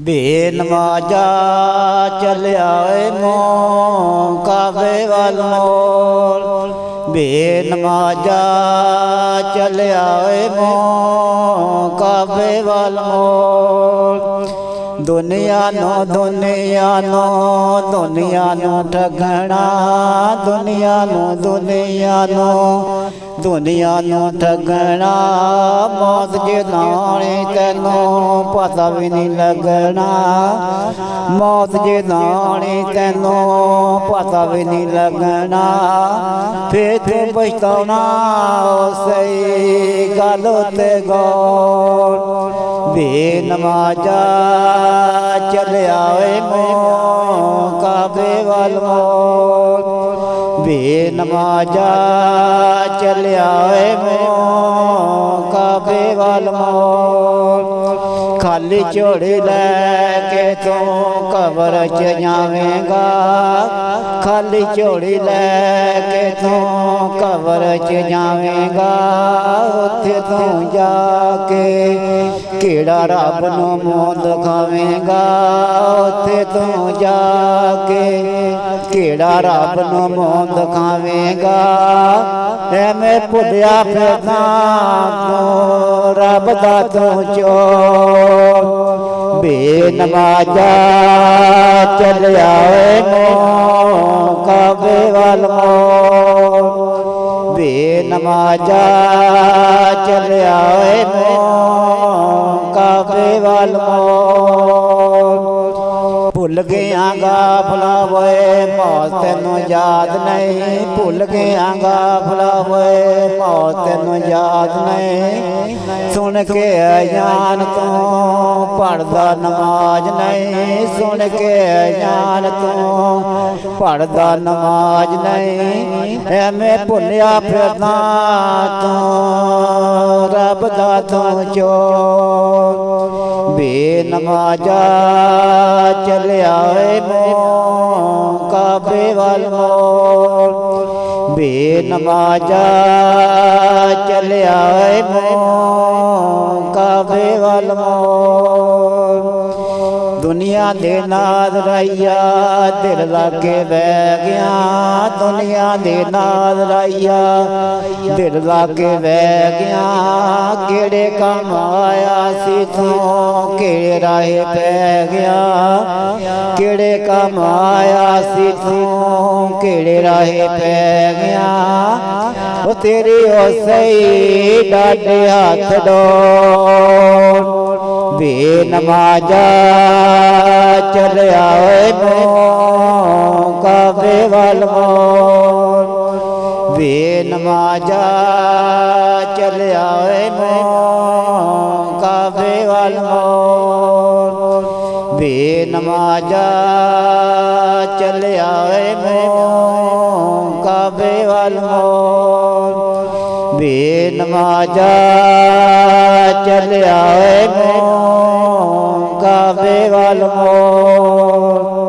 बेनमाजा चलिया मों काबे वाल मोल। बेनमाजा चलिया मों काबे वाल मोल। दुनिया नो ठगना, दुनिया नो ठगना। मौत जे दाने तेनों पता भी नहीं लगना, मौत जे दाने तेनों पता भी नहीं लगना। फिर तू पछताना सही गल ते गौर। बेनमाजा चलिया मों काबे वाल मोल। बेनमाजा चलिया मों काबे वाल मोल। खाली झोली लैके तू कबर च जावेगा, खाली झोली लैके तू कबर च जावेगा। उत्थे तू जाके केड़ा रब नूं मूंह दिखावेगा, उत्थे तू जाके केड़ा रब नूं मूंह दिखावेगा। एवें भुलिया फिरदा तूं रब दा तू चोर। बेनमाजा चलिया मों काबे वाल मोल। बेनमाजा चलिया मों काबे वाल मोल। भुल गया गाफला वे मौत तेनों याद नहीं, भुल गया गाफला वे मौत तेनों याद नहीं। सुन के अजान तू पढ़दा नमाज नहीं, सुन के अजान तू पढ़दा नमाज नहीं। एवें भुलिया फिरदा तू रब दा तू चोर। बेनमाजा चलिया मों काबे वाल मोल। बेनमाजा चलिया मों काबे वाल मोल। दुनिया दे नाल रहिया दिल लागे बह गया, दुनिया दे नाल रहिया दिल लागे बह गया। केड़े काम आया सी तू केड़े राहे पै गया, केड़े काम आया सी तू केड़े राहे पै गया। ओ तेरी ओ सही डाडे हाथ डोर। बेनमाजा चलिया मों काबे वाल मोल। बेनमाजा चलिया मों काबे वाल मोल। बेनमाजा चलिया मों काबे वाल मोल। बेनमाजा चलिया मों काबे वाल मोल।